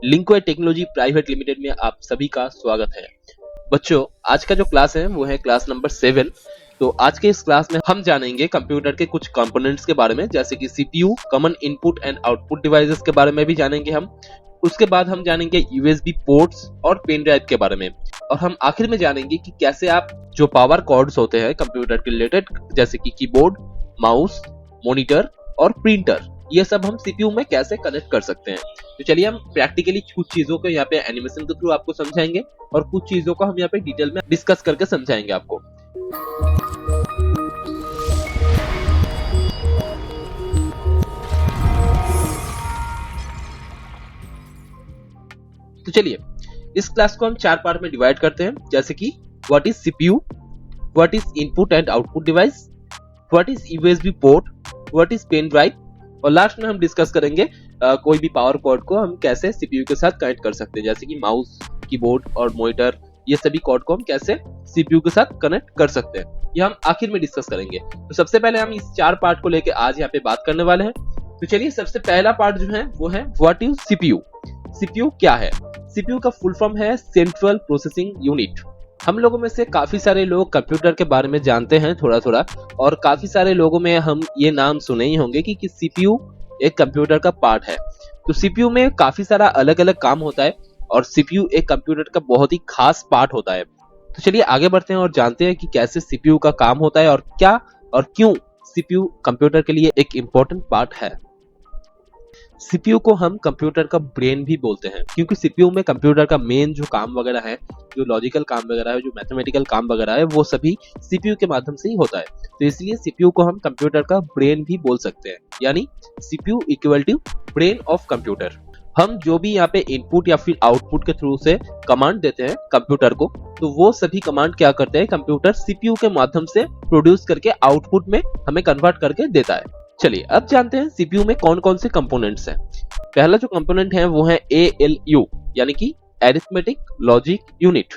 लिंक्वे technology private limited में आप सभी का स्वागत है। बच्चों, आज का जो क्लास है वो है क्लास नंबर 7। तो आज के इस क्लास में हम जानेंगे कंप्यूटर के कुछ कंपोनेंट्स के बारे में, जैसे कि CPU, common input and output devices के बारे में भी जानेंगे हम। उसके बाद हम जानेंगे यूएसबी पोर्ट्स और पेन ड्राइव के बारे में, और हम आखिर में जानेंगे कि कैसे आप जो पावर कॉर्ड्स होते हैं कंप्यूटर के रिलेटेड, जैसे कि कीबोर्ड, माउस, मॉनिटर और प्रिंटर, ये सब हम सीपीयू में कैसे कनेक्ट कर सकते हैं। तो चलिए हम प्रैक्टिकली कुछ चीजों को यहाँ पे एनिमेशन के थ्रू आपको समझाएंगे और कुछ चीजों को हम यहाँ पे डिटेल में डिस्कस करके समझाएंगे आपको। तो चलिए इस क्लास को हम 4 पार्ट में डिवाइड करते हैं, जैसे कि what is CPU, what is input and output device, what is USB port, what is pen drive, और लास्ट में हम डिस्कस करेंगे कोई भी पावर कॉर्ड को हम कैसे सीपीयू के साथ कनेक्ट कर सकते हैं, जैसे कि माउस, कीबोर्ड और मॉनिटर, ये सभी कॉर्ड को हम कैसे सीपीयू के साथ कनेक्ट कर सकते हैं, ये हम आखिर में डिस्कस करेंगे। तो सबसे पहले हम इस 4 पार्ट को लेके आज यहाँ पे बात करने वाले हैं। तो चलिए सबसे पहला पार्ट जो है वो है व्हाट इज सीपीयू। सीपीयू क्या है? सीपीयू का फुल फॉर्म है सेंट्रल प्रोसेसिंग यूनिट। हम लोगों में से काफी सारे लोग कंप्यूटर के बारे में जानते हैं थोड़ा थोड़ा, और काफी सारे लोगों में हम ये नाम सुने ही होंगे कि सीपीयू एक कंप्यूटर का पार्ट है। तो सीपीयू में काफी सारा अलग अलग काम होता है और सीपीयू एक कंप्यूटर का बहुत ही खास पार्ट होता है। तो चलिए आगे बढ़ते हैं और जानते हैं कि कैसे सीपीयू का काम होता है और क्या और क्यों सीपीयू कंप्यूटर के लिए एक इम्पोर्टेंट पार्ट है। सीपीयू को हम कंप्यूटर का ब्रेन भी बोलते हैं, क्योंकि सीपीयू में कंप्यूटर का मेन जो काम वगैरह है, जो लॉजिकल काम वगैरह है, जो मैथमेटिकल काम वगैरह है, वो सभी सीपीयू के माध्यम से ही होता है। तो इसलिए सीपीयू को हम कंप्यूटर का ब्रेन भी बोल सकते हैं, यानी CPU equal to brain of computer. हम जो भी यहाँ पे इनपुट या फिर आउटपुट के थ्रू से कमांड देते हैं कंप्यूटर को, तो वो सभी कमांड क्या करते हैं, कंप्यूटर सीपीयू के माध्यम से प्रोड्यूस करके आउटपुट में हमें कन्वर्ट करके देता है। चलिए अब जानते हैं सीपीयू में कौन कौन से कंपोनेंट्स हैं। पहला जो कंपोनेंट है वो है ALU, यानी कि अरिथमेटिक लॉजिक यूनिट,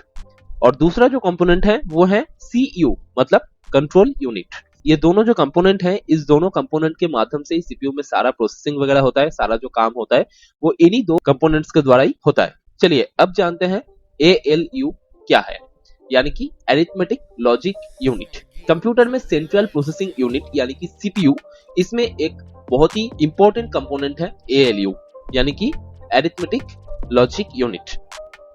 और दूसरा जो कंपोनेंट है वो है CU, मतलब कंट्रोल यूनिट। ये दोनों जो कंपोनेंट हैं, इस दोनों कंपोनेंट के माध्यम से ही सीपीयू में सारा प्रोसेसिंग वगैरह होता है, सारा जो काम होता है वो इन्हीं दो कंपोनेंट्स के द्वारा ही होता है। चलिए अब जानते हैं ALU क्या है, यानी कि अरिथमेटिक लॉजिक यूनिट। कंप्यूटर में सेंट्रल प्रोसेसिंग यूनिट यानी कि सीपीयू, इसमें एक बहुत ही इंपॉर्टेंट कंपोनेंट है ALU, यानी कि अरिथमेटिक लॉजिक यूनिट।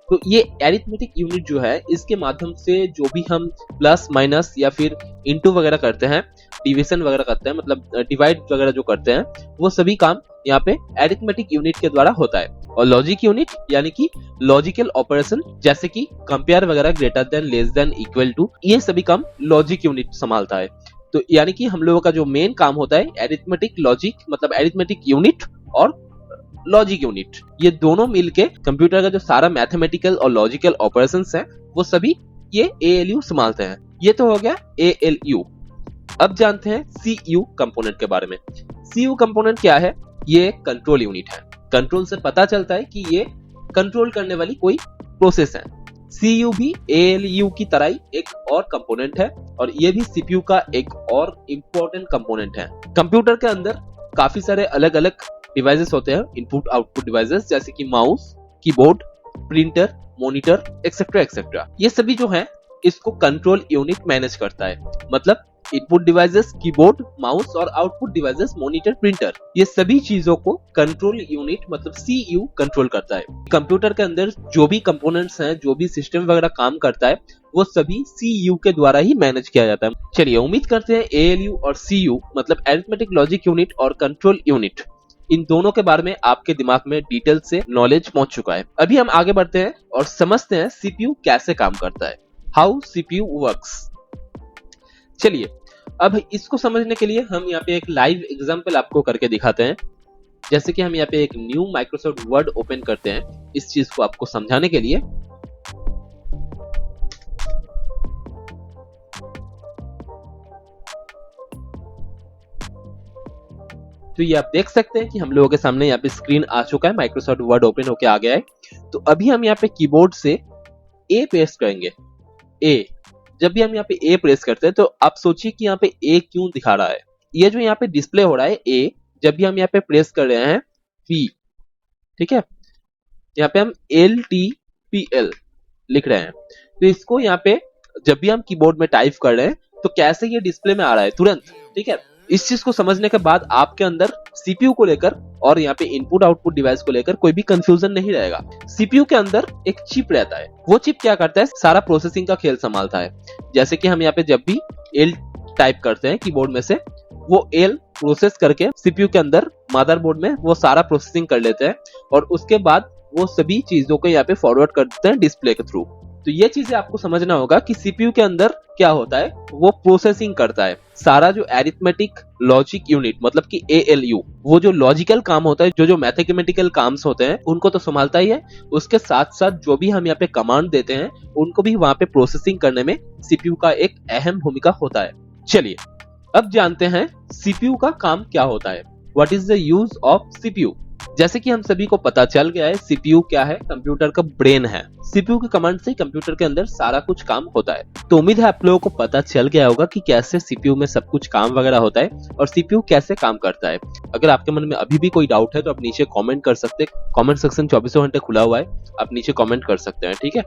तो ये अरिथमेटिक यूनिट जो है, इसके माध्यम से जो भी हम प्लस माइनस या फिर इनटू वगैरह करते हैं, डिवीजन वगैरह करते हैं, मतलब डिवाइड वगैरह जो करते हैं, वो सभी काम यहाँ पे अरिथमेटिक यूनिट के द्वारा होता है। और लॉजिक यूनिट यानी कि लॉजिकल ऑपरेशन, जैसे कि कंपेयर वगैरह, greater than, less than, equal to, ये सभी काम लॉजिक यूनिट संभालता है। तो यानी कि हम लोगों का जो मेन काम होता है अरिथमेटिक लॉजिक, मतलब अरिथमेटिक यूनिट और लॉजिक यूनिट, ये दोनों मिलके कंप्यूटर का जो सारा मैथमेटिकल और लॉजिकल ऑपरेशंस हैं, वो सभी ये ALU संभालते हैं। ये तो हो गया ALU। अब जानते हैं CU कंपोनेंट के बारे में। CU कंपोनेंट क्या है? ये कंट्रोल यूनिट है। कंट्रोल से पता चलता है कि ये कंट्रोल करने वाली कोई प्रोसेस है। CU भी ALU की तरह ही एक और कंपोनेंट है, और ये भी CPU का एक और इम्पोर्टेंट कंपोनेंट है। कंप्यूटर के अंदर काफी सारे अलग अलग डिवाइसेस होते हैं, इनपुट आउटपुट डिवाइसेस, जैसे कि mouse, keyboard, printer, monitor, etcetera etcetera. ये सभी जो है इसको कंट्रोल यूनिट मैनेज करता है। मतलब इनपुट डिवाइसेस कीबोर्ड, माउस, और आउटपुट डिवाइसेस मॉनिटर, प्रिंटर, ये सभी चीजों को कंट्रोल यूनिट मतलब CU कंट्रोल करता है। कंप्यूटर के अंदर जो भी कंपोनेंट्स हैं, जो भी सिस्टम वगैरह काम करता है, वो सभी CU के द्वारा ही मैनेज किया जाता है। चलिए उम्मीद करते हैं ALU और CU मतलब अरिथमेटिक लॉजिक यूनिट और कंट्रोल यूनिट, इन दोनों के बारे में आपके दिमाग में डिटेल से नॉलेज पहुंच चुका है। अभी हम आगे बढ़ते हैं और समझते हैं सीपीयू कैसे काम करता है, हाउ सीपीयू वर्क्स। चलिए अब इसको समझने के लिए हम यहाँ पे एक लाइव एग्जांपल आपको करके दिखाते हैं। जैसे कि हम यहाँ पे एक न्यू माइक्रोसॉफ्ट वर्ड ओपन करते हैं इस चीज को आपको समझाने के लिए। तो ये आप देख सकते हैं कि हम लोगों के सामने यहाँ पे स्क्रीन आ चुका है, माइक्रोसॉफ्ट वर्ड ओपन होके आ गया है। तो अभी हम यहाँ पे कीबोर्ड से A प्रेस करेंगे। A, जब भी हम यहाँ पे A प्रेस करते हैं तो आप सोचिए कि यहाँ पे A क्यों दिखा रहा है। ये जो यहाँ पे डिस्प्ले हो रहा है A, जब भी हम यहाँ पे प्रेस कर रहे हैं V, ठीक है, यहाँ पे हम LTPL लिख रहे हैं। तो इसको यहाँ पे जब भी हम कीबोर्ड में टाइप कर रहे हैं तो कैसे ये डिस्प्ले में आ रहा है तुरंत, ठीक है। इस चीज को समझने के बाद आपके अंदर सीपीयू को लेकर और यहाँ पे इनपुट आउटपुट डिवाइस को लेकर कोई भी कंफ्यूजन नहीं रहेगा। सीपीयू के अंदर एक चिप रहता है, वो चिप क्या करता है, सारा प्रोसेसिंग का खेल संभालता है। जैसे कि हम यहाँ पे जब भी एल टाइप करते हैं कीबोर्ड में से, वो एल प्रोसेस करके सीपीयू के अंदर मदरबोर्ड में वो सारा प्रोसेसिंग कर लेते हैं और उसके बाद वो सभी चीजों को यहाँ पे फॉरवर्ड कर देते हैं डिस्प्ले के थ्रू। तो ये चीजें आपको समझना होगा कि सीपीयू के अंदर क्या होता है, वो प्रोसेसिंग करता है। सारा जो एरिथमेटिक लॉजिक यूनिट मतलब कि ALU, वो जो लॉजिकल काम होता है, जो मैथमेटिकल काम्स होते हैं, उनको तो संभालता ही है। उसके साथ साथ जो भी हम यहाँ पे कमांड देते हैं उनको भी वहां पे प्रोसेसिंग करने में सीपीयू का एक अहम भूमिका होता है। चलिए अब जानते हैं सीपीयू का काम क्या होता है। What is the use of CPU. जैसे कि हम सभी को पता चल गया है सीपीयू क्या है, कंप्यूटर का ब्रेन है। सीपीयू की कमांड से कंप्यूटर के अंदर सारा कुछ काम होता है। तो उम्मीद है आप लोगों को पता चल गया होगा कि कैसे सीपीयू में सब कुछ काम वगैरह होता है और सीपीयू कैसे काम करता है। अगर आपके मन में अभी भी कोई डाउट है तो आप नीचे कमेंट कर सकते हैं। कमेंट सेक्शन 24 घंटे खुला हुआ है, आप नीचे कमेंट कर सकते हैं, ठीक है।